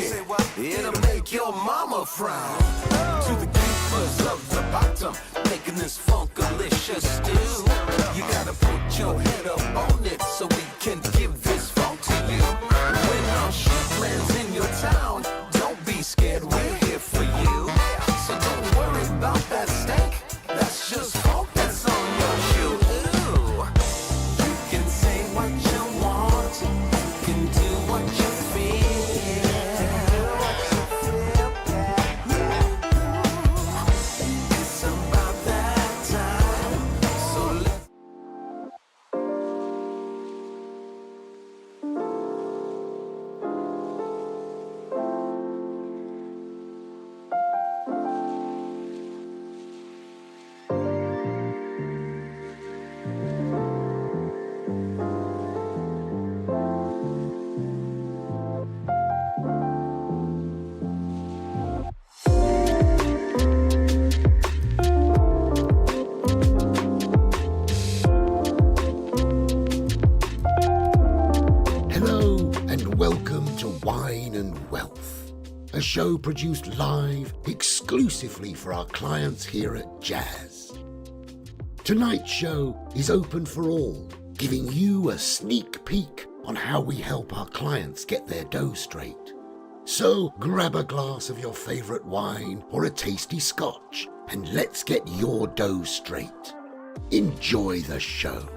Say what? It'll make your mama frown. To the keepers of the bottom, making this funkalicious stew. You gotta put your head up on it so we can give this funk to you. When our ship lands in your town, don't be scared, we're here for you. So don't worry about that steak, that's just funk that's on your shoe. Ooh. You can say what you want, you can do what you feel. It's about that time, so let's Hello and welcome to Wine and Wealth, a show produced live exclusively for our clients here at Jazz. Tonight's show is open for all, giving you a sneak peek on how we help our clients get their dough straight. So grab a glass of your favorite wine or a tasty scotch and let's get your dough straight. Enjoy the show.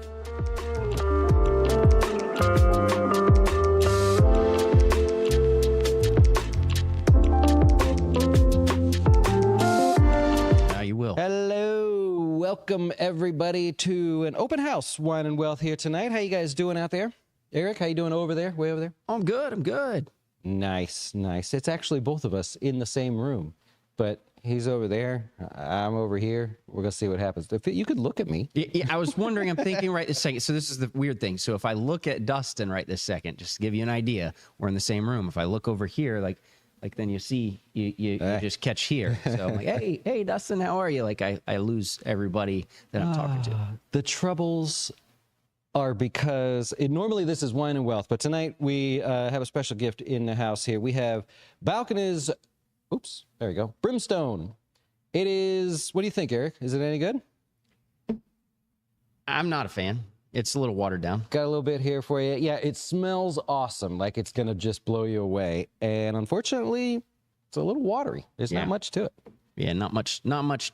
Now you will. Hello, welcome everybody to an open house Wine and Wealth here tonight. How you guys doing out there? Eric, how you doing over there? Way over there? I'm good. I'm good. Nice, nice. It's actually both of us in the same room, but he's over there. I'm over here. We're gonna see what happens. If you could look at me. Yeah, I was wondering. I'm thinking right this second. So this is the weird thing. So if I look at Dustin right this second, just to give you an idea, we're in the same room. If I look over here, like then you see you just catch here. So I'm like, hey, Dustin, how are you? Like I lose everybody that I'm talking to. The troubles are because normally this is Wine and Wealth, but tonight we have a special gift in the house here. We have Balcony's, oops, there we go, Brimstone. It is, what do you think, Eric? Is it any good? I'm not a fan. It's a little watered down. Got a little bit here for you. Yeah, it smells awesome, like it's going to just blow you away. And unfortunately, it's a little watery. There's not much to it. Yeah, not much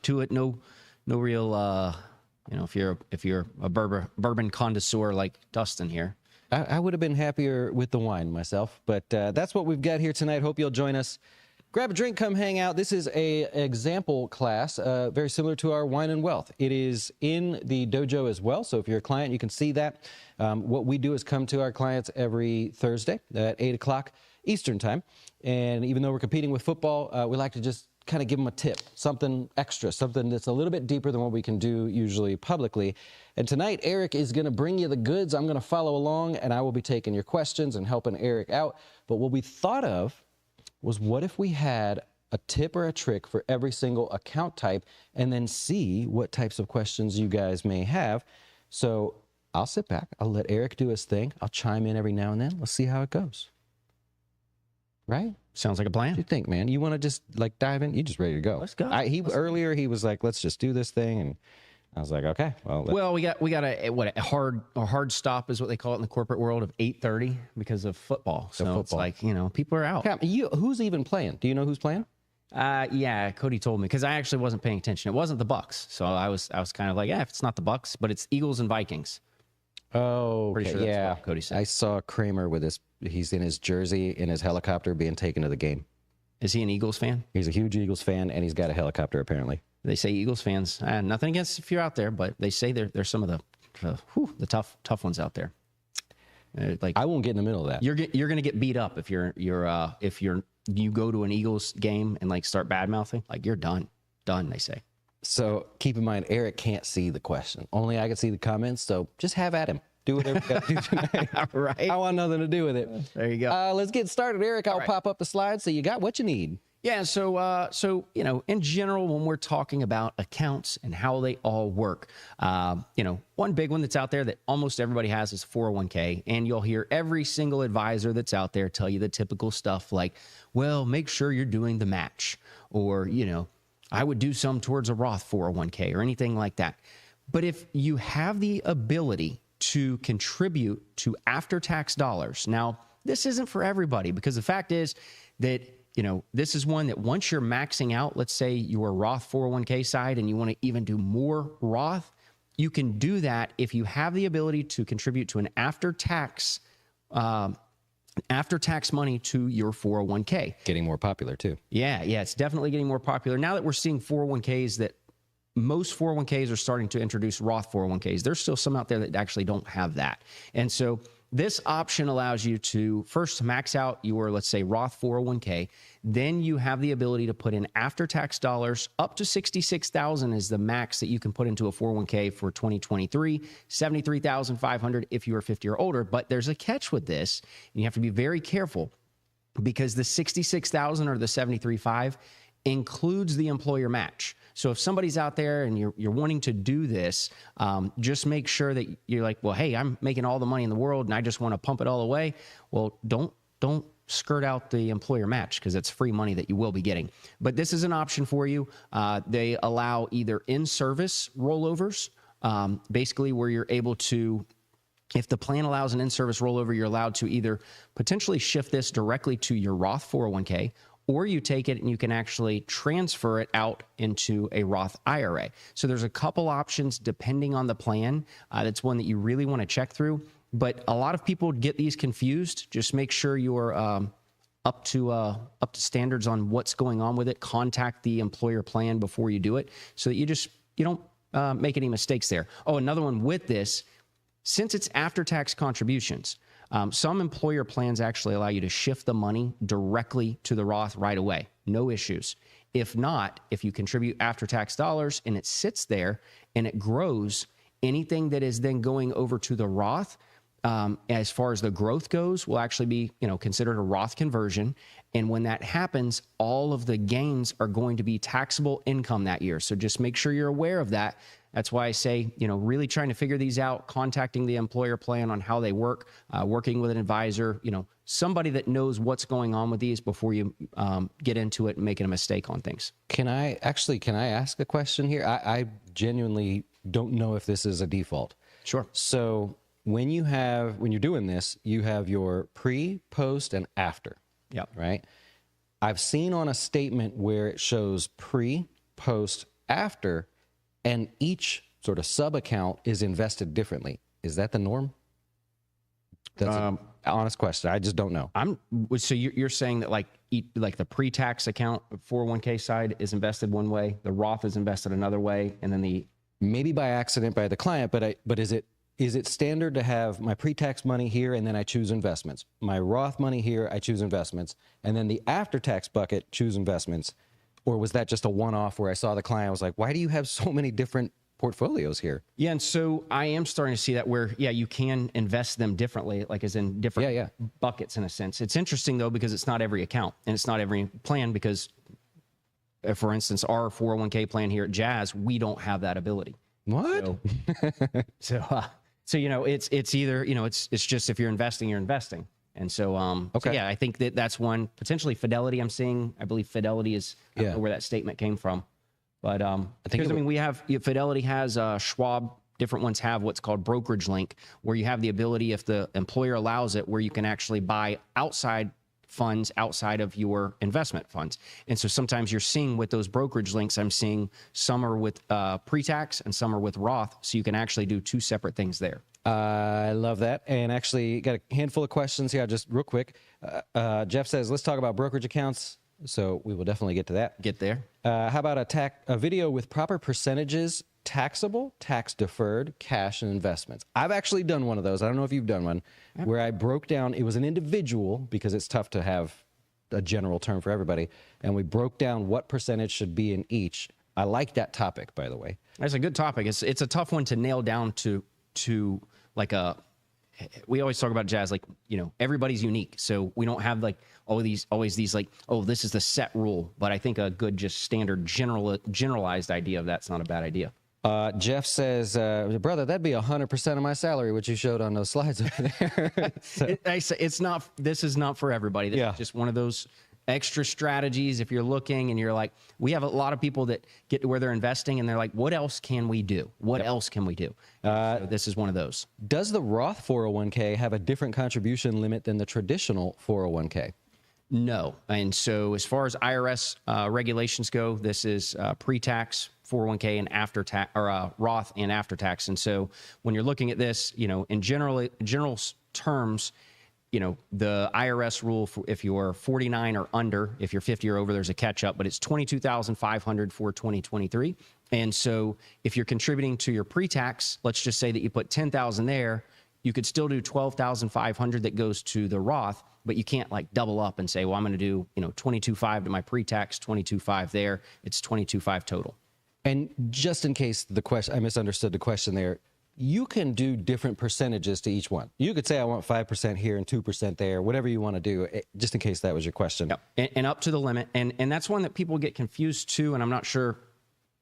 to it. No real. If you're a bourbon connoisseur like Dustin here. I would have been happier with the wine myself, but that's what we've got here tonight. Hope you'll join us. Grab a drink, come hang out. This is a example class, very similar to our Wine and Wealth. It is in the dojo as well, so if you're a client, you can see that. What we do is come to our clients every Thursday at 8 o'clock Eastern time, and even though we're competing with football, we like to just kind of give them a tip, something extra, something that's a little bit deeper than what we can do usually publicly. And tonight, Eric is going to bring you the goods. I'm going to follow along, and I will be taking your questions and helping Eric out. But what we thought of was, what if we had a tip or a trick for every single account type and then see what types of questions you guys may have? So I'll sit back. I'll let Eric do his thing. I'll chime in every now and then. Let's see how it goes. Right? Sounds like a plan. What do you think, man? You want to just like dive in? You just ready to go? Let's go. Earlier he was like, let's just do this thing, and I was like, okay. Well, we got a hard stop is what they call it in the corporate world of 8:30 because of football. So it's like, people are out. Who's even playing? Do you know who's playing? Yeah, Cody told me, because I actually wasn't paying attention. It wasn't the Bucks, so I was kind of like, if it's not the Bucks, but it's Eagles and Vikings. Oh, pretty sure that's what Cody said. I saw Kramer he's in his jersey in his helicopter being taken to the game. Is he an Eagles fan? He's a huge Eagles fan, and he's got a helicopter apparently. They say Eagles fans, nothing against if you're out there, but they say they're some of the tough ones out there. Like, I won't get in the middle of that. You're gonna get beat up if you go to an Eagles game and like start bad mouthing. Like, you're done. They say. So keep in mind, Eric can't see the question. Only I can see the comments. So just have at him. Do whatever you got to do tonight. Right. I want nothing to do with it. There you go. Let's get started, Eric. I'll pop up the slide so you got what you need. Yeah, so in general, when we're talking about accounts and how they all work, one big one that's out there that almost everybody has is 401k, and you'll hear every single advisor that's out there tell you the typical stuff like, well, make sure you're doing the match, or I would do some towards a Roth 401k or anything like that. But if you have the ability to contribute to after-tax dollars, now this isn't for everybody, because the fact is that this is one that once you're maxing out, let's say your Roth 401k side, and you want to even do more Roth, you can do that if you have the ability to contribute to an after-tax money to your 401k. Getting more popular too. Yeah, it's definitely getting more popular. Now that we're seeing 401ks, that most 401ks are starting to introduce Roth 401ks. There's still some out there that actually don't have that. And so this option allows you to first max out your, let's say, Roth 401k. Then you have the ability to put in after-tax dollars. Up to $66,000 is the max that you can put into a 401k for 2023, $73,500 if you are 50 or older. But there's a catch with this, and you have to be very careful, because the $66,000 or the $73,500 includes the employer match. So if somebody's out there and you're wanting to do this, just make sure that you're like, well, hey, I'm making all the money in the world and I just want to pump it all away. Well, don't skirt out the employer match, because it's free money that you will be getting. But this is an option for you. They allow either in-service rollovers, basically where you're able to, if the plan allows an in-service rollover, you're allowed to either potentially shift this directly to your Roth 401k, or you take it and you can actually transfer it out into a Roth IRA. So there's a couple options depending on the plan. That's one that you really want to check through. But a lot of people get these confused. Just make sure you're up to standards on what's going on with it. Contact the employer plan before you do it, so that you don't make any mistakes there. Oh, another one with this, since it's after-tax contributions, some employer plans actually allow you to shift the money directly to the Roth right away. No issues. If not, if you contribute after-tax dollars and it sits there and it grows, anything that is then going over to the Roth, as far as the growth goes, will actually be considered a Roth conversion. And when that happens, all of the gains are going to be taxable income that year. So just make sure you're aware of that. That's why I say, really trying to figure these out, contacting the employer plan on how they work, working with an advisor, somebody that knows what's going on with these before you get into it and making a mistake on things. Can I ask a question here? I genuinely don't know if this is a default. Sure. So when you're doing this, you have your pre, post, and after. Yep. Right? I've seen on a statement where it shows pre, post, after, and each sort of sub-account is invested differently. Is that the norm? That's an honest question. I just don't know. So you're saying that like the pre-tax account 401k side is invested one way, the Roth is invested another way, and then maybe by accident by the client, but is it standard to have my pre-tax money here and then I choose investments, my Roth money here, I choose investments, and then the after-tax bucket, choose investments? Or was that just a one-off where I saw the client, I was like, why do you have so many different portfolios here? Yeah, and so I am starting to see that where, you can invest them differently, like as in different buckets in a sense. It's interesting, though, because it's not every account and it's not every plan, because, for instance, our 401k plan here at Jazz, we don't have that ability. What? So it's either, it's just if you're investing, you're investing. And so, okay. I think that's one. Potentially Fidelity, I'm seeing. I believe Fidelity is I don't know where that statement came from. But we have, Fidelity has, Schwab, different ones have what's called brokerage link, where you have the ability, if the employer allows it, where you can actually buy outside funds outside of your investment funds. And so sometimes you're seeing with those brokerage links, I'm seeing some are with pre-tax and some are with Roth. So you can actually do two separate things there. I love that. And actually got a handful of questions here, just real quick. Jeff says, let's talk about brokerage accounts. So we will definitely get to that. Get there. How about a video with proper percentages, taxable, tax deferred, cash, and investments? I've actually done one of those. I don't know if you've done one, where I broke down, it was an individual, because it's tough to have a general term for everybody. And we broke down what percentage should be in each. I like that topic, by the way. That's a good topic. It's a tough one to nail down to like we always talk about Jazz, like, you know, everybody's unique. So we don't have like always these like, oh, this is the set rule. But I think a good, just standard generalized idea of that's not a bad idea. Jeff says, brother, that'd be 100% of my salary, which you showed on those slides over there. So, This is not for everybody. This Yeah. is just one of those extra strategies. If you're looking and you're like, we have a lot of people that get to where they're investing and they're like, what else can we do? What else can we do? So this is one of those. does the Roth 401k have a different contribution limit than the traditional 401k? No. And so as far as IRS regulations go, this is pre-tax 401k and after tax, or Roth and after tax. And so when you're looking at this, you know, in general terms, you know, the IRS rule for if you're 49 or under, if you're 50 or over, there's a catch up, but it's $22,500 for 2023. And so if you're contributing to your pre-tax, let's just say that you put 10,000 there, you could still do 12,500 that goes to the Roth, but you can't like double up and say, well, I'm going to do, you know, 22.5 to my pre-tax, 22.5 there. It's 22.5 total. And just in case the question, I misunderstood the question there, you can do different percentages to each one. You could say, I want 5% here and 2% there, whatever you want to do, just in case that was your question. Yep. And up to the limit. And that's one that people get confused too. And I'm not sure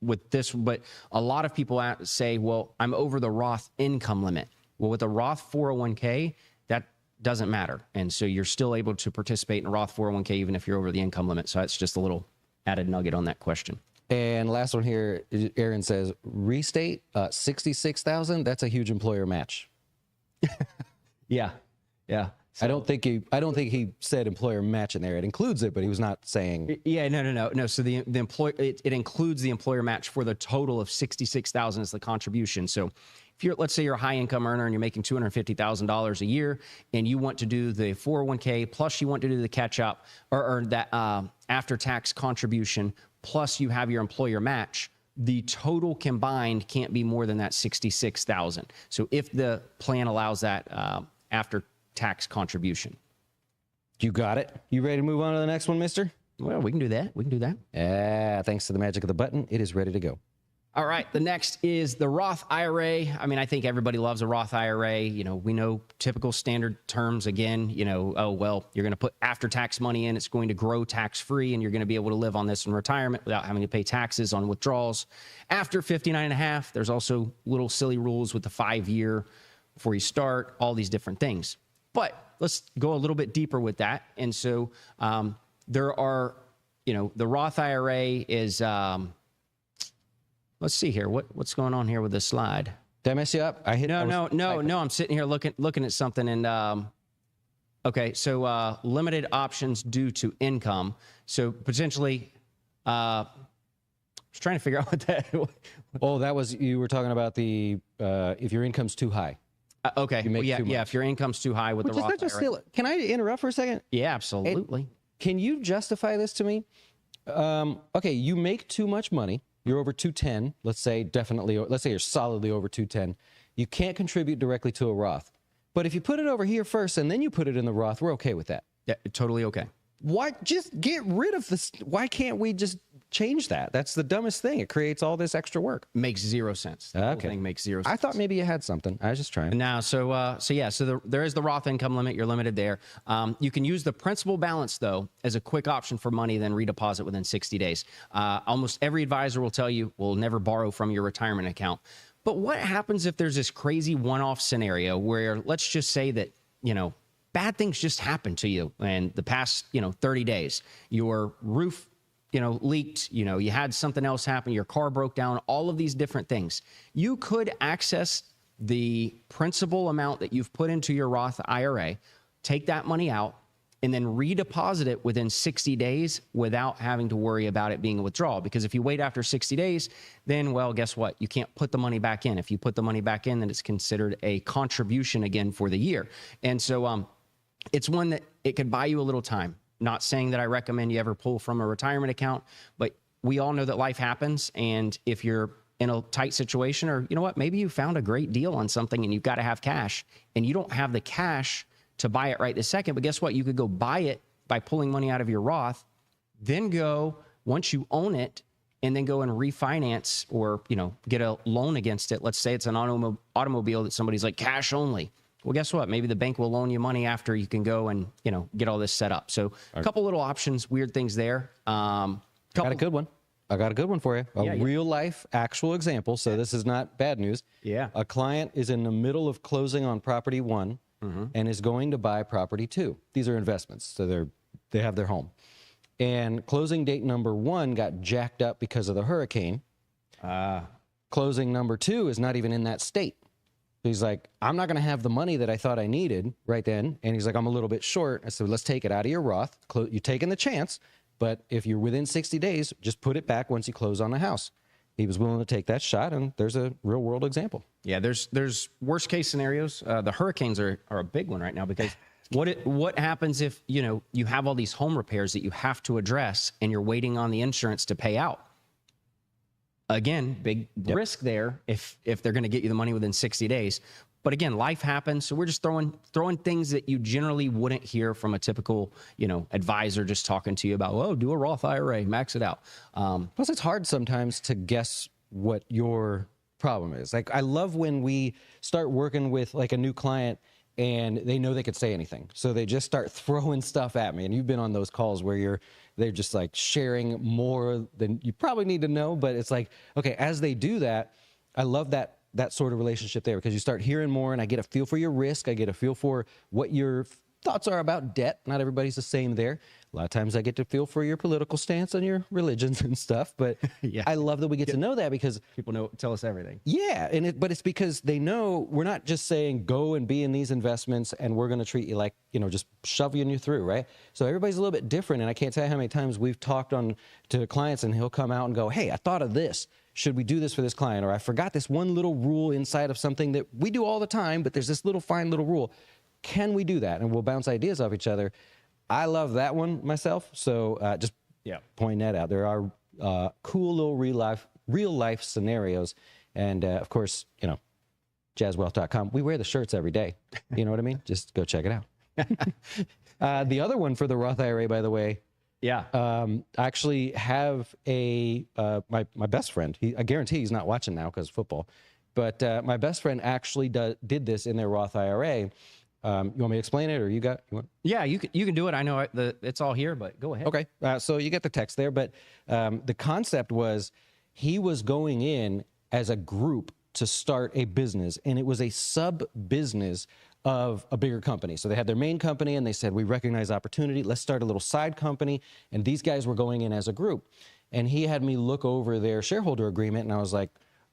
with this, but a lot of people say, well, I'm over the Roth income limit. Well, with the Roth 401k, that doesn't matter. And so you're still able to participate in a Roth 401k even if you're over the income limit. So that's just a little added nugget on that question. And last one here, Aaron says, restate 66,000. That's a huge employer match. Yeah. Yeah. I don't think he said employer match in there. It includes it, but he was not saying. Yeah, no. So the employer, it includes the employer match for the total of 66,000 as the contribution. So if you're, let's say you're a high income earner and you're making $250,000 a year and you want to do the 401k, plus you want to do the catch up or that after tax contribution, plus you have your employer match, the total combined can't be more than that 66,000. So if the plan allows that after tax contribution. You got it. You ready to move on to the next one, mister? Well, we can do that. Yeah, thanks to the magic of the button, it is ready to go. All right, the next is the Roth IRA. I mean, I think everybody loves a Roth IRA. You know, we know typical standard terms again, you know, oh, well, you're going to put after-tax money in, it's going to grow tax-free, and you're going to be able to live on this in retirement without having to pay taxes on withdrawals. After 59 and a half, there's also little silly rules with the 5-year before you start, all these different things. But let's go a little bit deeper with that. And so there are, you know, the Roth IRA is... let's see here. What's going on here with this slide? Did I mess you up? No. I'm sitting here looking at something and okay. So limited options due to income. So potentially, I was trying to figure out what that. Oh, that was you were talking about the if your income's too high. Okay. You make yeah. too much. If your income's too high with the Roth IRA. Can I interrupt for a second? Yeah, absolutely. Can you justify this to me? Okay, you make too much money. You're over 210, let's say let's say you're solidly over 210. You can't contribute directly to a Roth. But if you put it over here first and then you put it in the Roth, we're okay with that. Yeah, totally okay. Why just get rid of this? Why can't we just change that? That's the dumbest thing. It creates all this extra work. Makes zero sense. The whole thing makes zero sense. I thought maybe you had something. I was just trying. Now, so there is the Roth income limit. You're limited there. You can use the principal balance, though, as a quick option for money, then redeposit within 60 days. Almost every advisor will tell you, we'll never borrow from your retirement account. But what happens if there's this crazy one-off scenario where, let's just say that, you know, bad things just happened to you in the past, 30 days. Your roof, leaked, you had something else happen, your car broke down, all of these different things. You could access the principal amount that you've put into your Roth IRA, take that money out, and then redeposit it within 60 days without having to worry about it being a withdrawal. Because if you wait after 60 days, then, well, guess what? You can't put the money back in. If you put the money back in, then it's considered a contribution again for the year. And so it's one that it could buy you a little time. Not saying that I recommend you ever pull from a retirement account, but we all know that life happens. And if you're in a tight situation, or you know what, maybe you found a great deal on something and you've got to have cash and you don't have the cash to buy it right this second, but guess what? You could go buy it by pulling money out of your Roth, then go, once you own it, and then go and refinance or, get a loan against it. Let's say it's an automobile that somebody's like cash only. Well, guess what? Maybe the bank will loan you money after you can go and, get all this set up. So a couple little options, weird things there. Got a good one. I got a good one for you. Real life actual example. So this is not bad news. Yeah. A client is in the middle of closing on property 1 and is going to buy property 2. These are investments. So they have their home. And closing date number 1 got jacked up because of the hurricane. Closing number 2 is not even in that state. He's like, I'm not going to have the money that I thought I needed right then. And he's like, I'm a little bit short. I said, let's take it out of your Roth. You're taking the chance, but if you're within 60 days, just put it back once you close on the house. He was willing to take that shot, and there's a real world example. Yeah, there's worst case scenarios. The hurricanes are a big one right now because what happens if, you have all these home repairs that you have to address and you're waiting on the insurance to pay out? Again, big risk there if they're going to get you the money within 60 days. But again, life happens. So we're just throwing things that you generally wouldn't hear from a typical, advisor just talking to you about, oh, do a Roth IRA, max it out. Plus, it's hard sometimes to guess what your problem is. Like, I love when we start working with like a new client and they know they could say anything. So they just start throwing stuff at me. And you've been on those calls where they're just like sharing more than you probably need to know. But it's like, okay, as they do that, I love that sort of relationship there because you start hearing more and I get a feel for your risk. I get a feel for what your thoughts are about debt. Not everybody's the same there. A lot of times I get to feel for your political stance on your religions and stuff, but Yeah. I love that we get to know that because People tell us everything. yeah, but it's because they know we're not just saying go and be in these investments and we're going to treat you like, just shoving you through, right? So everybody's a little bit different, and I can't tell you how many times we've talked to clients and he'll come out and go, hey, I thought of this. Should we do this for this client? Or I forgot this one little rule inside of something that we do all the time, but there's this little fine little rule. Can we do that? And we'll bounce ideas off each other. I love that one myself. So just point that out. There are cool little real life scenarios. And of course, jazzwealth.com. We wear the shirts every day. You know what I mean? Just go check it out. The other one for the Roth IRA, by the way, I actually have my best friend. I guarantee he's not watching now because of football. But my best friend actually did this in their Roth IRA. You want me to explain it, or you want? Yeah, you can do it. I know it's all here, but go ahead. Okay, so you get the text there, but the concept was he was going in as a group to start a business, and it was a sub-business of a bigger company. So they had their main company, and they said, we recognize opportunity. Let's start a little side company, and these guys were going in as a group. And he had me look over their shareholder agreement, and I was like,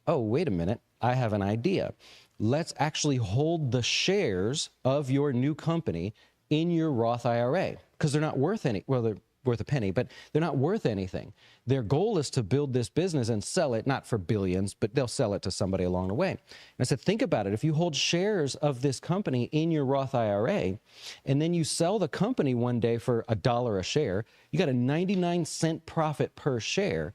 oh, wait a minute, I have an idea. Let's actually hold the shares of your new company in your Roth IRA because they're not worth any. Well, they're worth a penny, but they're not worth anything. Their goal is to build this business and sell it, not for billions, but they'll sell it to somebody along the way. And I said, think about it. If you hold shares of this company in your Roth IRA, and then you sell the company one day for $1 a share, you got a 99-cent profit per share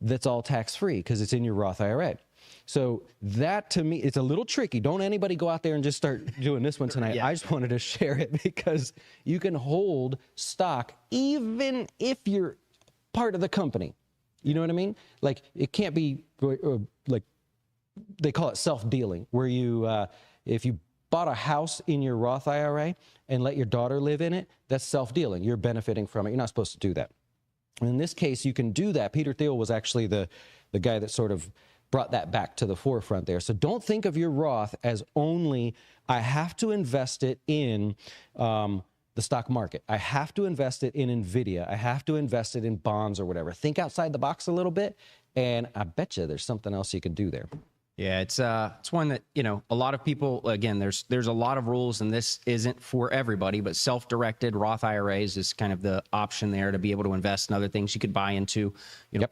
that's all tax-free because it's in your Roth IRA. So that, to me, it's a little tricky. Don't anybody go out there and just start doing this one tonight. I just wanted to share it because you can hold stock even if you're part of the company. You know what I mean? Like, it can't be like they call it self-dealing, where you, if you bought a house in your Roth IRA and let your daughter live in it, that's self-dealing. You're benefiting from it. You're not supposed to do that. And in this case, you can do that. Peter Thiel was actually the guy that sort of brought that back to the forefront there. So don't think of your Roth as only, I have to invest it in the stock market. I have to invest it in NVIDIA. I have to invest it in bonds or whatever. Think outside the box a little bit, and I bet you there's something else you can do there. Yeah, it's one that, a lot of people, again, there's a lot of rules, and this isn't for everybody, but self-directed Roth IRAs is kind of the option there to be able to invest in other things you could buy into,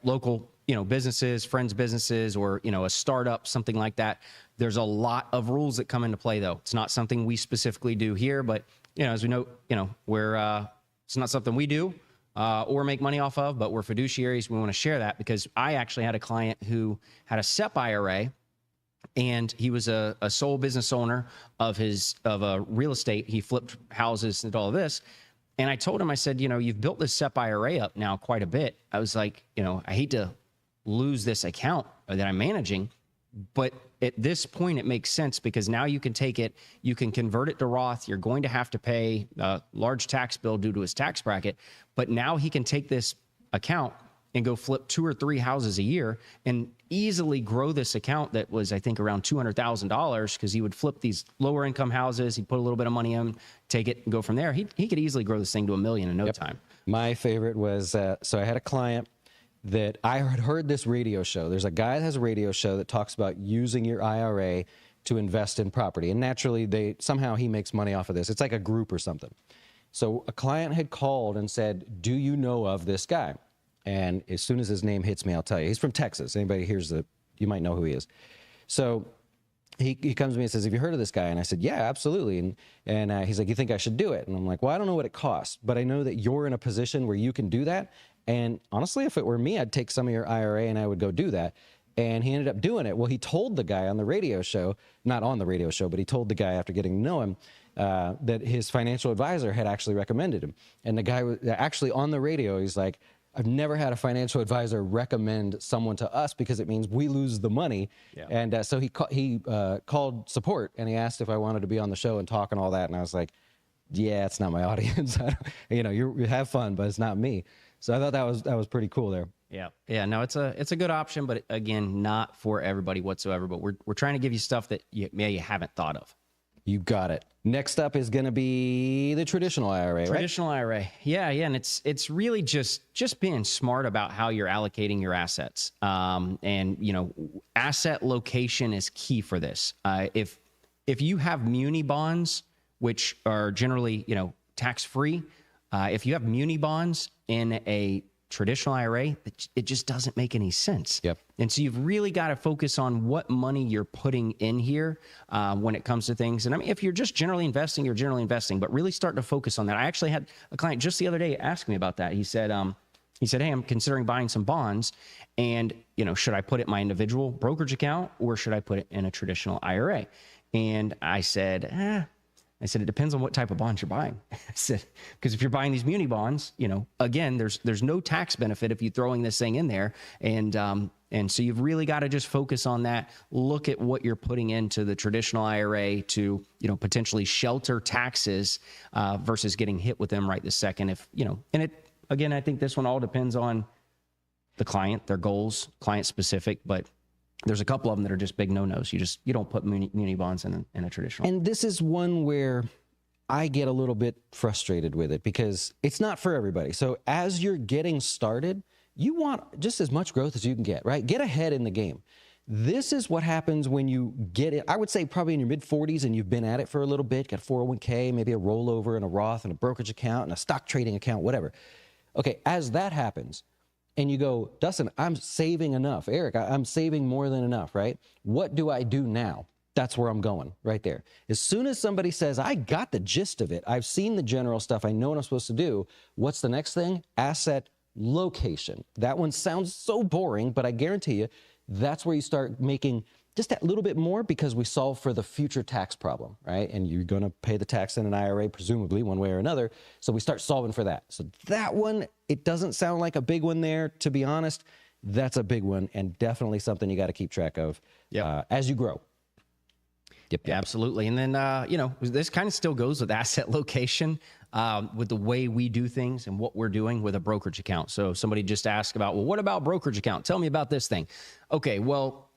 local, businesses, friends' businesses, or, a startup, something like that. There's a lot of rules that come into play, though. It's not something we specifically do here, but, as we know, it's not something we do or make money off of, but we're fiduciaries. We want to share that because I actually had a client who had a SEP IRA, and he was a sole business owner of a real estate. He flipped houses and all of this. And I told him, I said, you've built this SEP IRA up now quite a bit. I was like, I hate to lose this account that I'm managing, but at this point, it makes sense because now you can take it, you can convert it to Roth. You're going to have to pay a large tax bill due to his tax bracket, but now he can take this account and go flip 2 or 3 houses a year and easily grow this account that was, I think, around $200,000 because he would flip these lower income houses. He'd put a little bit of money in, take it and go from there. He could easily grow this thing to $1 million in no time. My favorite was, so I had a client that I had heard this radio show. There's a guy that has a radio show that talks about using your IRA to invest in property. And naturally, somehow he makes money off of this. It's like a group or something. So a client had called and said, do you know of this guy? And as soon as his name hits me, I'll tell you. He's from Texas. Anybody hears you might know who he is. So he comes to me and says, have you heard of this guy? And I said, yeah, absolutely. And he's like, you think I should do it? And I'm like, well, I don't know what it costs, but I know that you're in a position where you can do that. And honestly, if it were me, I'd take some of your IRA and I would go do that. And he ended up doing it. Well, he told the guy on the radio show, not on the radio show, but he told the guy after getting to know him that his financial advisor had actually recommended him. And the guy was actually on the radio. He's like, I've never had a financial advisor recommend someone to us because it means we lose the money. Yeah. And so he called support and he asked if I wanted to be on the show and talk and all that. And I was like, yeah, it's not my audience. You have fun, but it's not me. So I thought that was pretty cool there. Yeah. Yeah. No, it's a good option, but again, not for everybody whatsoever. But we're trying to give you stuff that you haven't thought of. You got it. Next up is going to be the traditional IRA, right? Traditional IRA. Yeah. And it's really just being smart about how you're allocating your assets. And asset location is key for this. If you have muni bonds, which are generally, tax-free, if you have muni bonds in a traditional IRA, it just doesn't make any sense. Yep. And so you've really got to focus on what money you're putting in here when it comes to things. And I mean, if you're just generally investing, you're generally investing, but really start to focus on that. I actually had a client just the other day ask me about that. He said, hey, I'm considering buying some bonds and, should I put it in my individual brokerage account or should I put it in a traditional IRA? And I said, it depends on what type of bonds you're buying. I said, because if you're buying these muni bonds, again, there's no tax benefit if you're throwing this thing in there. And so you've really got to just focus on that. Look at what you're putting into the traditional IRA to, potentially shelter taxes versus getting hit with them right this second. Again, I think this one all depends on the client, their goals, client specific, but there's a couple of them that are just big no-nos. You don't put muni bonds in a traditional. And this is one where I get a little bit frustrated with it because it's not for everybody. So as you're getting started, you want just as much growth as you can get, right? Get ahead in the game. This is what happens when you get it. I would say probably in your mid-40s and you've been at it for a little bit, got a 401k, maybe a rollover and a Roth and a brokerage account and a stock trading account, whatever. Okay, as that happens, and you go, Dustin, I'm saving enough. Eric, I'm saving more than enough, right? What do I do now? That's where I'm going, right there. As soon as somebody says, I got the gist of it, I've seen the general stuff, I know what I'm supposed to do, what's the next thing? Asset location. That one sounds so boring, but I guarantee you, that's where you start making just that little bit more because we solve for the future tax problem, right? And you're going to pay the tax in an IRA, presumably, one way or another. So we start solving for that. So that one, it doesn't sound like a big one there, to be honest. That's a big one and definitely something you got to keep track of as you grow. Yep. Yeah, absolutely. And then, this kind of still goes with asset location, with the way we do things and what we're doing with a brokerage account. So somebody just asked about, well, what about brokerage account? Tell me about this thing. Okay, well,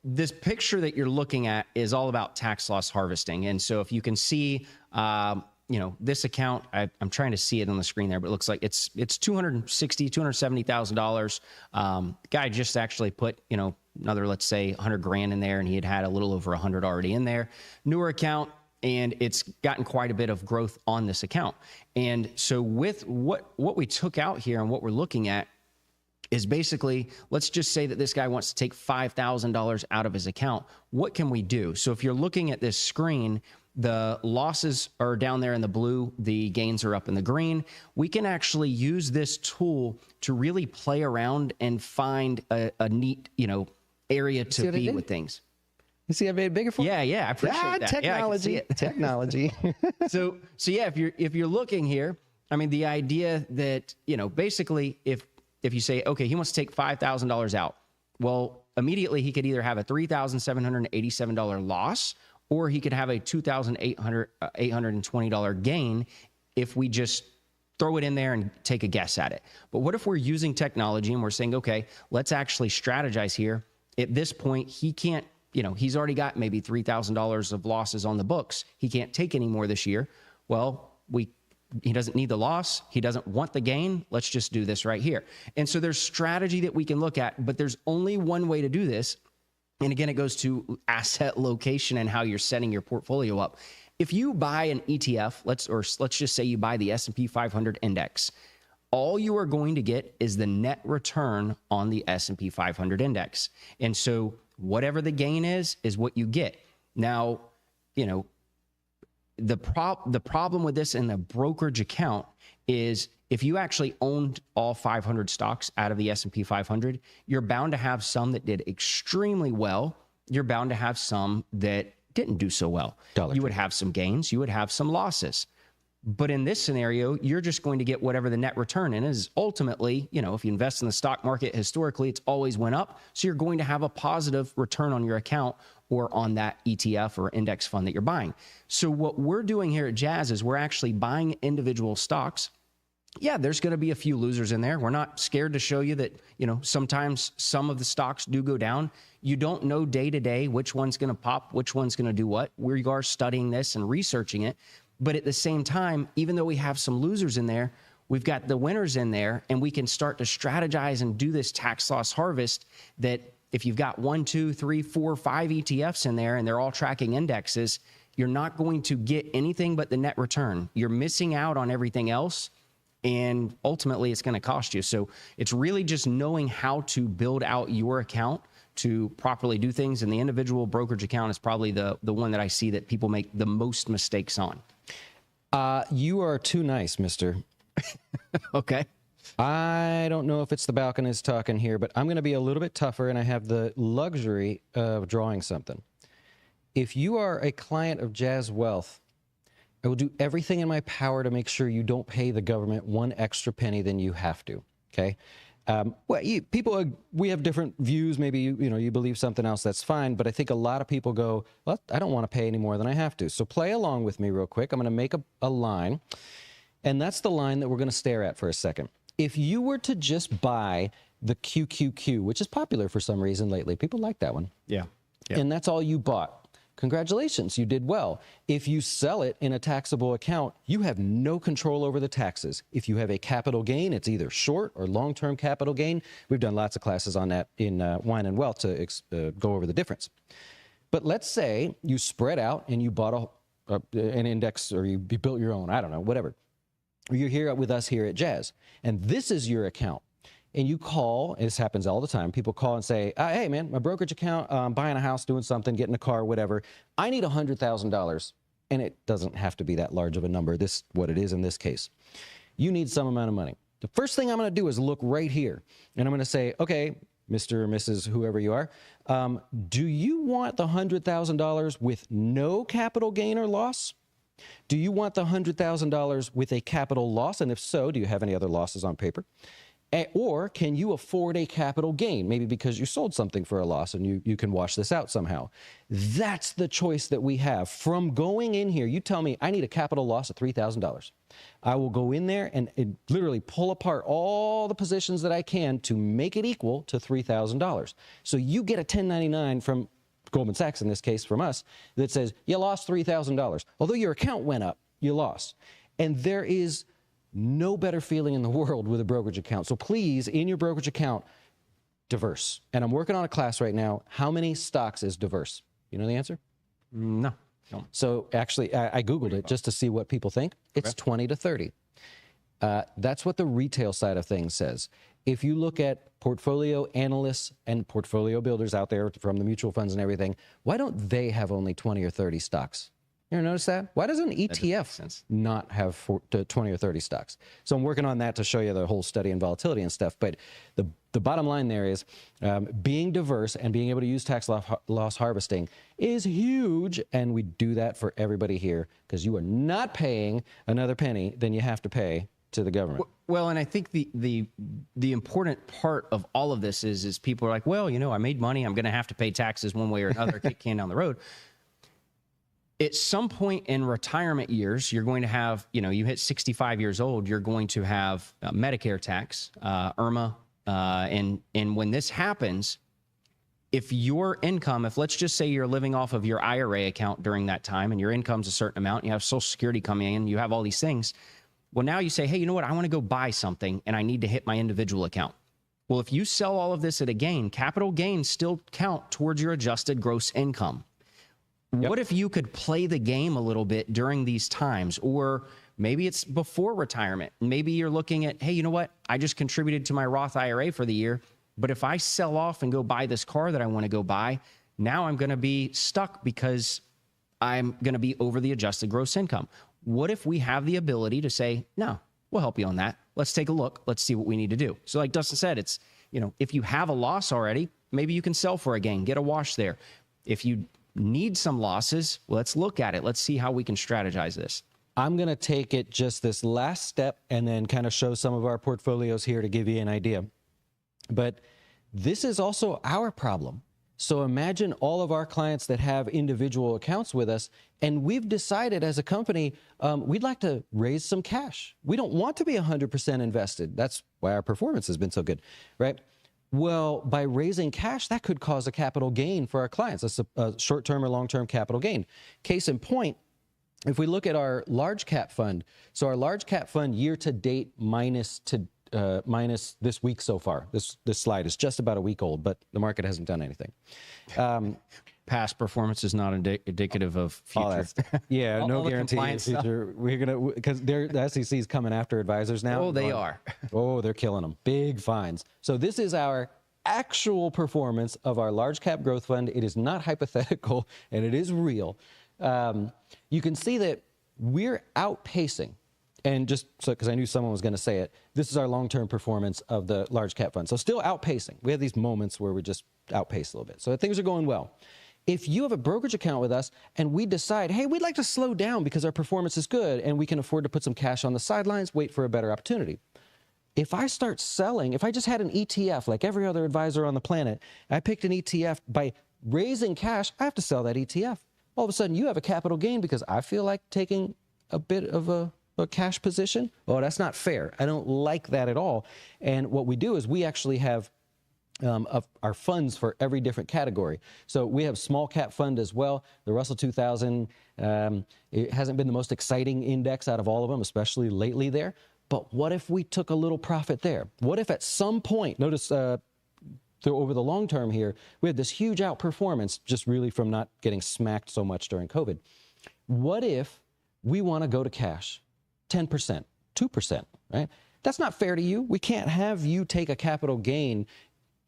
this picture that you're looking at is all about tax loss harvesting. And so if you can see, this account, I'm trying to see it on the screen there, but it looks like it's $270,000. Guy just actually put, another, let's say 100 grand in there, and he had a little over 100 already in there. Newer account, and it's gotten quite a bit of growth on this account. And so with what we took out here and what we're looking at is basically, let's just say that this guy wants to take $5,000 out of his account. What can we do? So if you're looking at this screen, the losses are down there in the blue, the gains are up in the green. We can actually use this tool to really play around and find a neat, area to be with things. You see, I made it bigger for you? Yeah, I appreciate that. Technology, yeah, I can see it. technology. So yeah, if you're looking here, I mean, the idea that, basically if you say, okay, he wants to take $5,000 out. Well, immediately he could either have a $3,787 loss, or he could have a $2,820 gain if we just throw it in there and take a guess at it. But what if we're using technology and we're saying, okay, let's actually strategize here. At this point, he can't, he's already got maybe $3,000 of losses on the books. He can't take any more this year. Well, he doesn't need the loss. He doesn't want the gain. Let's just do this right here. And so there's strategy that we can look at, but there's only one way to do this. And again, it goes to asset location and how you're setting your portfolio up. If you buy an ETF, let's just say you buy the S&P 500 index, all you are going to get is the net return on the S&P 500 index. And so whatever the gain is what you get. Now, the problem with this in the brokerage account is if you actually owned all 500 stocks out of the S&P 500, you're bound to have some that did extremely well. You're bound to have some that didn't do so well. You would have some gains, you would have some losses. But in this scenario, you're just going to get whatever the net return is. Ultimately, if you invest in the stock market, historically, it's always went up. So you're going to have a positive return on your account or on that ETF or index fund that you're buying. So what we're doing here at Jazz is we're actually buying individual stocks. Yeah, there's going to be a few losers in there. We're not scared to show you that, sometimes some of the stocks do go down. You don't know day to day which one's going to pop, which one's going to do what. We are studying this and researching it. But at the same time, even though we have some losers in there, we've got the winners in there, and we can start to strategize and do this tax loss harvest that if you've got 1, 2, 3, 4, 5 ETFs in there and they're all tracking indexes, you're not going to get anything but the net return. You're missing out on everything else, and ultimately it's going to cost you. So it's really just knowing how to build out your account to properly do things, and the individual brokerage account is probably the one that I see that people make the most mistakes on. You are too nice, mister. Okay. I don't know if it's the balconies talking here, but I'm going to be a little bit tougher, and I have the luxury of drawing something. If you are a client of Jazz Wealth, I will do everything in my power to make sure you don't pay the government one extra penny than you have to, okay? We have different views. Maybe you believe something else, that's fine. But I think a lot of people go, well, I don't want to pay any more than I have to. So play along with me real quick. I'm going to make a line, and that's the line that we're going to stare at for a second. If you were to just buy the QQQ, which is popular for some reason lately, people like that one. Yeah. And that's all you bought. Congratulations, you did well. If you sell it in a taxable account, you have no control over the taxes. If you have a capital gain, it's either short or long-term capital gain. We've done lots of classes on that in Wine and Wealth to go over the difference. But let's say you spread out and you bought an index, or you built your own, I don't know, whatever. Or you're here with us here at Jazz, and this is your account. And you call, and this happens all the time, people call and say, hey, man, my brokerage account, buying a house, doing something, getting a car, whatever. I need $100,000. And it doesn't have to be that large of a number. This is what it is in this case. You need some amount of money. The first thing I'm going to do is look right here. And I'm going to say, okay, Mr. or Mrs., whoever you are, do you want the $100,000 with no capital gain or loss? Do you want the $100,000 with a capital loss? And if so, do you have any other losses on paper? Or can you afford a capital gain, maybe because you sold something for a loss and you can wash this out somehow? That's the choice that we have. From going in here, you tell me, I need a capital loss of $3,000. I will go in there and literally pull apart all the positions that I can to make it equal to $3,000. So you get a 1099 from Goldman Sachs, in this case from us, that says you lost $3,000. Although your account went up, you lost. And there is no better feeling in the world with a brokerage account. So please, in your brokerage account, diverse. And I'm working on a class right now. How many stocks is diverse? You know the answer? No. So actually, I Googled it just to see what people think. It's 20 to 30. That's what the retail side of things says. If you look at portfolio analysts and portfolio builders out there from the mutual funds and everything, why don't they have only 20 or 30 stocks? You ever notice that? Why does an ETF not have 20 or 30 stocks? So I'm working on that to show you the whole study and volatility and stuff. But the bottom line there is being diverse and being able to use tax loss harvesting is huge. And we do that for everybody here because you are not paying another penny than you have to pay to the government. Well, and I think the important part of all of this is people are like, well, I made money. I'm going to have to pay taxes one way or another, kick can down the road. At some point in retirement years, you're going to have, you hit 65 years old, you're going to have Medicare tax, IRMA. And when this happens, if your income, if let's just say you're living off of your IRA account during that time and your income's a certain amount, you have Social Security coming in, you have all these things. Well, now you say, hey, you know what? I want to go buy something and I need to hit my individual account. Well, if you sell all of this at a gain, capital gains still count towards your adjusted gross income. Yep. What if you could play the game a little bit during these times? Or maybe it's before retirement. Maybe you're looking at, hey, you know what? I just contributed to my Roth IRA for the year. But if I sell off and go buy this car that I want to go buy, now I'm going to be stuck because I'm going to be over the adjusted gross income. What if we have the ability to say, no, we'll help you on that. Let's take a look. Let's see what we need to do. So like Dustin said, it's, if you have a loss already, maybe you can sell for a gain, get a wash there. If you need some losses, let's look at it. Let's see how we can strategize this. I'm going to take it just this last step and then kind of show some of our portfolios here to give you an idea. But this is also our problem. So imagine all of our clients that have individual accounts with us, and we've decided as a company, we'd like to raise some cash. We don't want to be 100% invested. That's why our performance has been so good, right? Well, by raising cash, that could cause a capital gain for our clients, a short-term or long-term capital gain. Case in point, if we look at our large cap fund, so our large cap fund year to date minus this week so far. This slide is just about a week old, but the market hasn't done anything. Past performance is not indicative of future. Yeah, no guarantee in the future. We're gonna, because the SEC is coming after advisors now. Oh, they are. Oh, they're killing them. Big fines. So this is our actual performance of our large cap growth fund. It is not hypothetical, and it is real. You can see that we're outpacing. And just so, because I knew someone was going to say it, this is our long-term performance of the large cap fund. So still outpacing. We have these moments where we just outpace a little bit. So things are going well. If you have a brokerage account with us and we decide, hey, we'd like to slow down because our performance is good and we can afford to put some cash on the sidelines, wait for a better opportunity. If I start selling, if I just had an ETF like every other advisor on the planet, I picked an ETF, by raising cash, I have to sell that ETF. All of a sudden, you have a capital gain because I feel like taking a bit of a cash position. Oh, that's not fair. I don't like that at all. And what we do is we actually have of our funds for every different category. So we have small cap fund as well. The Russell 2000, it hasn't been the most exciting index out of all of them, especially lately there. But what if we took a little profit there? What if at some point, notice over the long term here, we had this huge outperformance just really from not getting smacked so much during COVID. What if we want to go to cash? 10%, 2%, right? That's not fair to you. We can't have you take a capital gain,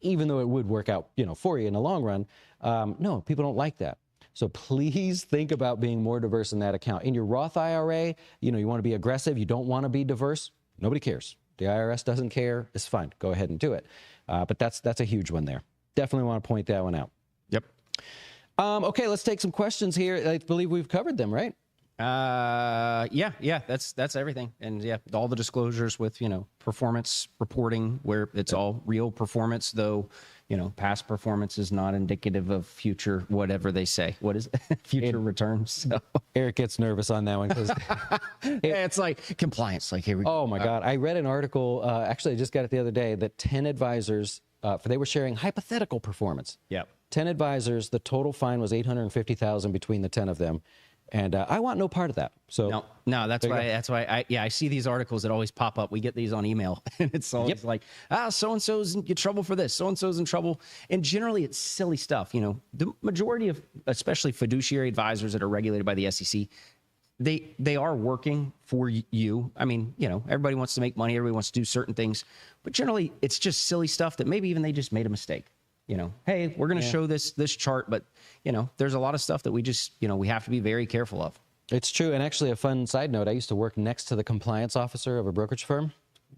even though it would work out, for you in the long run. No, people don't like that. So please think about being more diverse in that account. In your Roth IRA, you want to be aggressive. You don't want to be diverse. Nobody cares. The IRS doesn't care. It's fine. Go ahead and do it. But that's a huge one there. Definitely want to point that one out. Yep. Okay, let's take some questions here. I believe we've covered them, right? Yeah, that's everything. And yeah, all the disclosures with, performance reporting where it's all real performance, though, past performance is not indicative of future, whatever they say. What is it? Future returns. So. Eric gets nervous on that one because it's like compliance. Like, here we go. Oh my God. I read an article, actually I just got it the other day, that 10 advisors, they were sharing hypothetical performance. Yep. 10 advisors, the total fine was $850,000 between the 10 of them. And I want no part of that. So no, that's why I see these articles that always pop up. We get these on email, and it's always like, so-and-so's in trouble for this, so-and-so's in trouble. And generally it's silly stuff. The majority of, especially fiduciary advisors that are regulated by the SEC, they are working for you. I mean, everybody wants to make money. Everybody wants to do certain things, but generally it's just silly stuff that maybe even they just made a mistake. Hey, we're going to show this chart, but there's a lot of stuff that we just, we have to be very careful of. It's true. And actually a fun side note, I used to work next to the compliance officer of a brokerage firm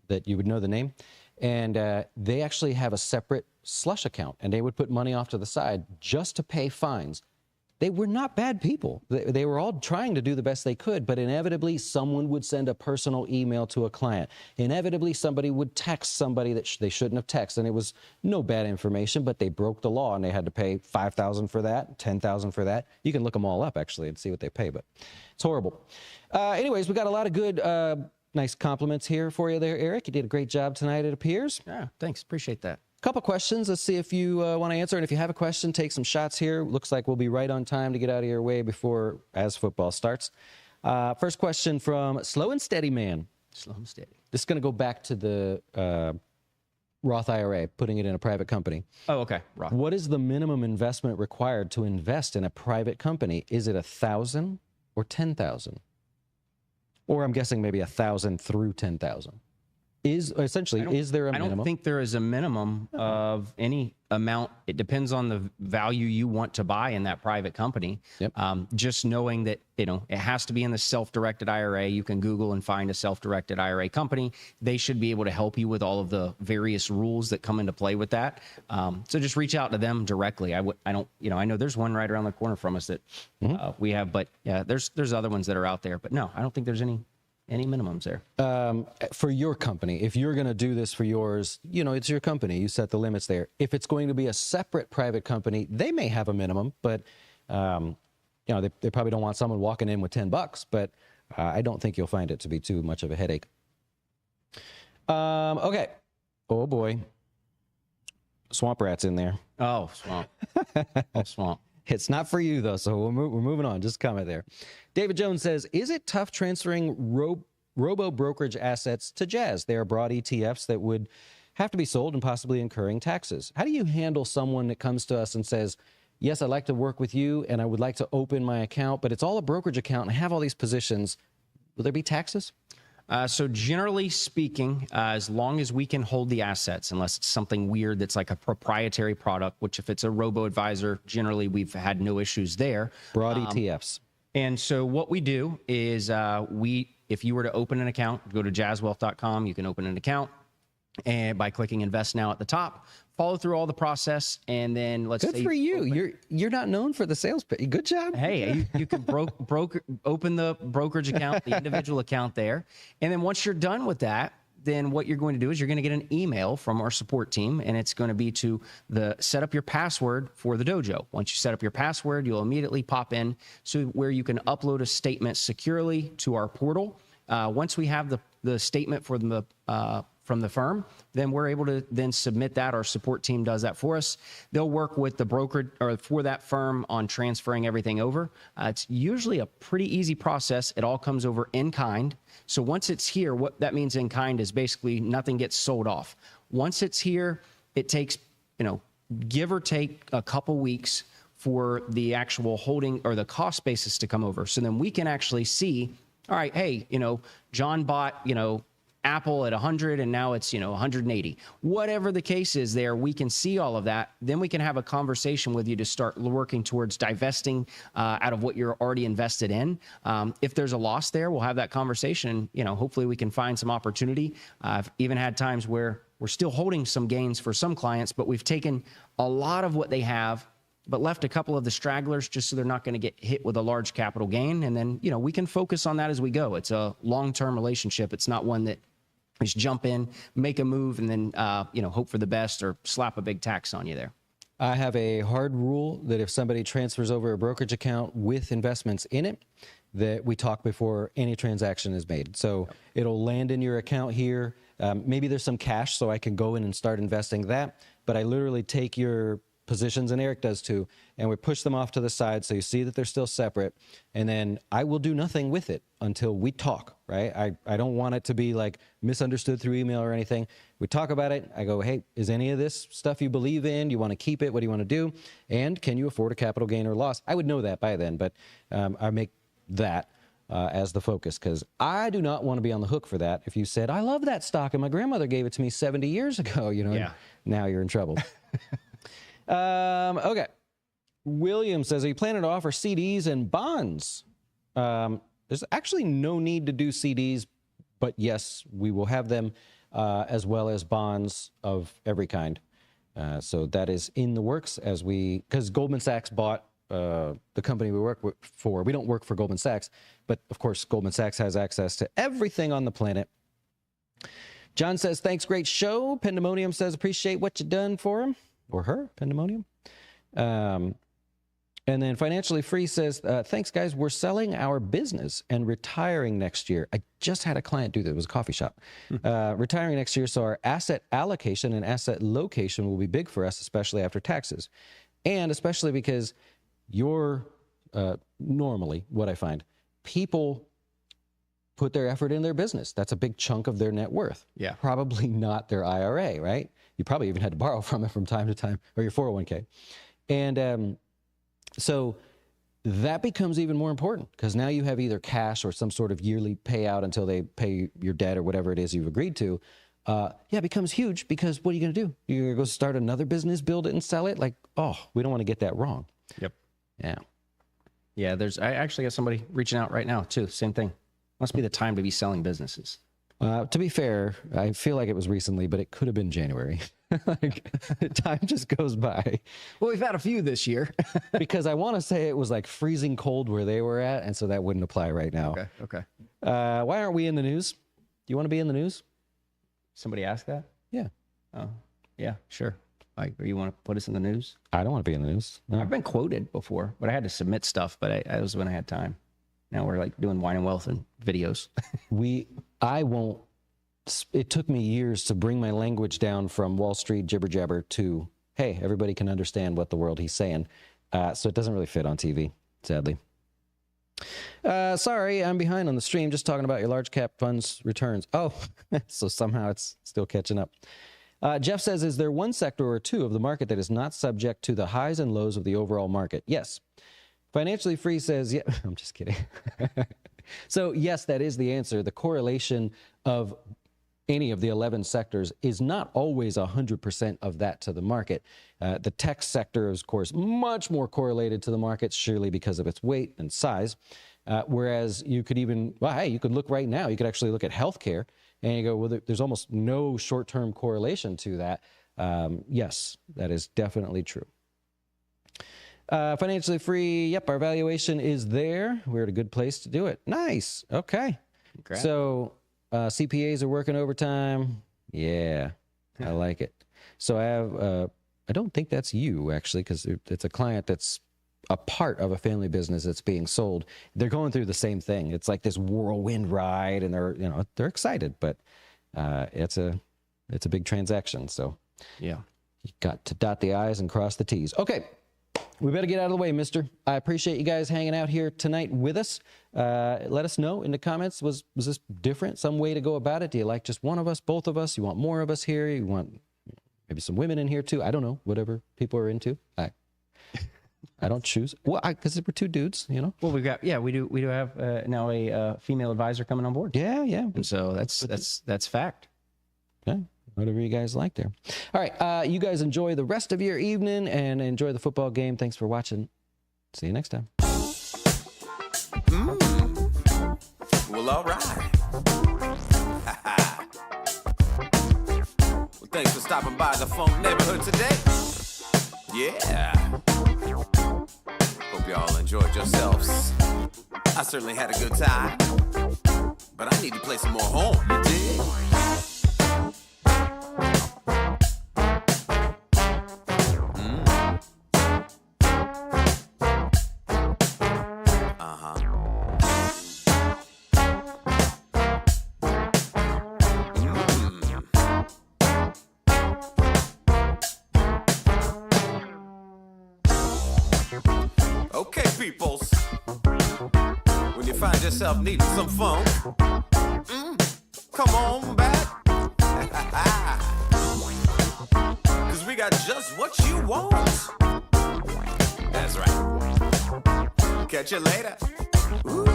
that you would know the name. And they actually have a separate slush account, and they would put money off to the side just to pay fines. they were not bad people. They were all trying to do the best they could, but inevitably someone would send a personal email to a client. Inevitably somebody would text somebody that they shouldn't have texted, and it was no bad information, but they broke the law and they had to pay $5,000 for that, $10,000 for that. You can look them all up actually and see what they pay, but it's horrible. Anyways, we got a lot of good, nice compliments here for you there, Eric. You did a great job tonight, it appears. Yeah, thanks. Appreciate that. Couple questions. Let's see if you want to answer. And if you have a question, take some shots here. Looks like we'll be right on time to get out of your way before as football starts. First question from Slow and Steady Man. Slow and steady. This is going to go back to the Roth IRA, putting it in a private company. Oh, okay. Roth. What is the minimum investment required to invest in a private company? Is it 1,000 or 10,000? Or I'm guessing maybe 1,000 through 10,000. Is there a minimum? I don't think there is a minimum of any amount. It depends on the value you want to buy in that private company. Yep. Just knowing that, it has to be in the self-directed IRA. You can Google and find a self-directed IRA company. They should be able to help you with all of the various rules that come into play with that. So just reach out to them directly. I know there's one right around the corner from us that we have, but yeah, there's other ones that are out there, but no, I don't think there's any minimums there. For your company, if you're going to do this for yours, it's your company. You set the limits there. If it's going to be a separate private company, they may have a minimum, but they probably don't want someone walking in with $10. But I don't think you'll find it to be too much of a headache. Okay. Oh boy, swamp rats in there. Oh, swamp. Swamp. It's not for you, though, so we're moving on. Just comment there. David Jones says, is it tough transferring robo-brokerage assets to Jazz? They are broad ETFs that would have to be sold and possibly incurring taxes. How do you handle someone that comes to us and says, yes, I'd like to work with you, and I would like to open my account, but it's all a brokerage account, and I have all these positions. Will there be taxes? So generally speaking, as long as we can hold the assets, unless it's something weird that's like a proprietary product, which if it's a robo-advisor, generally we've had no issues there. Broad ETFs. And so what we do is if you were to open an account, go to jazzwealth.com, you can open an account and by clicking invest now at the top, follow through all the process, and then let's say good for you. You're not known for the sales pitch. Good job. Hey, you can open the brokerage account, the individual account there, and then once you're done with that, then what you're going to do is you're going to get an email from our support team, and it's going to be to set up your password for the dojo. Once you set up your password, you'll immediately pop in so where you can upload a statement securely to our portal. Once we have the statement from the firm, then we're able to then submit that. Our support team does that for us. They'll work with the broker or for that firm on transferring everything over. It's usually a pretty easy process. It all comes over in kind. So once it's here, what that means in kind is basically nothing gets sold off. Once it's here, it takes, give or take a couple weeks for the actual holding or the cost basis to come over. So then we can actually see, all right, hey, John bought, Apple at 100 and now it's 180. Whatever the case is there, we can see all of that. Then we can have a conversation with you to start working towards divesting out of what you're already invested in. If there's a loss there, we'll have that conversation. Hopefully we can find some opportunity. I've even had times where we're still holding some gains for some clients, but we've taken a lot of what they have but left a couple of the stragglers just so they're not going to get hit with a large capital gain. And then, we can focus on that as we go. It's a long-term relationship. It's not one that we just jump in, make a move, and then, hope for the best or slap a big tax on you there. I have a hard rule that if somebody transfers over a brokerage account with investments in it, that we talk before any transaction is made. So it'll land in your account here. Maybe there's some cash so I can go in and start investing that. But I literally take your positions, and Eric does too, and we push them off to the side so you see that they're still separate, and then I will do nothing with it until we talk, right? I don't want it to be like misunderstood through email or anything. We talk about it. I go, hey, is any of this stuff you believe in? You want to keep it? What do you want to do? And can you afford a capital gain or loss? I would know that by then, but I make that as the focus because I do not want to be on the hook for that. If you said, I love that stock and my grandmother gave it to me 70 years ago, now you're in trouble. Okay. William says, are you planning to offer CDs and bonds? There's actually no need to do CDs, but yes, we will have them as well as bonds of every kind. So that is in the works because Goldman Sachs bought the company we work for. We don't work for Goldman Sachs, but of course, Goldman Sachs has access to everything on the planet. John says, thanks, great show. Pandemonium says, appreciate what you done for him or her, Pandemonium. And then Financially Free says, thanks, guys. We're selling our business and retiring next year. I just had a client do that. It was a coffee shop. Retiring next year, so our asset allocation and asset location will be big for us, especially after taxes. And especially because normally what I find, people put their effort in their business. That's a big chunk of their net worth. Yeah. Probably not their IRA, right? You probably even had to borrow from it from time to time, or your 401k. And so that becomes even more important because now you have either cash or some sort of yearly payout until they pay your debt or whatever it is you've agreed to. It becomes huge because what are you going to do? You're going to go start another business, build it, and sell it? Like, we don't want to get that wrong. Yep. Yeah. Yeah, I actually got somebody reaching out right now, too. Same thing. Must be the time to be selling businesses. To be fair, I feel like it was recently, but it could have been January. Like, time just goes by. Well, we've had a few this year. Because I want to say it was like freezing cold where they were at, and so that wouldn't apply right now. Okay. Why aren't we in the news? Do you want to be in the news? Somebody asked that? Yeah. Oh, yeah, sure. Like, you want to put us in the news? I don't want to be in the news. No. I've been quoted before, but I had to submit stuff, but I was when I had time. Now we're like doing Wine and Wealth and videos. I won't. It took me years to bring my language down from Wall Street jibber jabber to, hey, everybody can understand what the world he's saying. So it doesn't really fit on TV, sadly. Sorry, I'm behind on the stream, just talking about your large cap funds returns. Oh, so somehow it's still catching up. Jeff says, is there one sector or two of the market that is not subject to the highs and lows of the overall market? Yes. Financially Free says, yeah, I'm just kidding. So yes, that is the answer. The correlation of any of the 11 sectors is not always 100% of that to the market. The tech sector is, of course, much more correlated to the market, surely because of its weight and size. Whereas you could even, you could look right now, you could actually look at healthcare and you go, well, there's almost no short-term correlation to that. Yes, that is definitely true. Financially Free, yep, our valuation is there. We're at a good place to do it. Nice. Okay. Congrats. So CPAs are working overtime. Yeah, I like it. So I have, I don't think that's you, actually, because it's a client that's a part of a family business that's being sold. They're going through the same thing. It's like this whirlwind ride, and they're excited, but it's a big transaction. So yeah, you got to dot the I's and cross the T's. Okay. We better get out of the way, mister. I appreciate you guys hanging out here tonight with us. Let us know in the comments, was this different? Some way to go about it? Do you like just one of us, both of us? You want more of us here? You want maybe some women in here too? I don't know, whatever people are into. I don't choose. Well, because we're two dudes, Well, we do have now a female advisor coming on board. Yeah. And so that's fact. Okay. Whatever you guys like there. All right. You guys enjoy the rest of your evening and enjoy the football game. Thanks for watching. See you next time. Well, all right. Well, thanks for stopping by the Funk Neighborhood today. Yeah. Hope y'all enjoyed yourselves. I certainly had a good time. But I need to play some more horn, you dig? Okay, peoples. When you find yourself needing some funk, come on back. Cause we got just what you want. That's right. Catch you later. Ooh.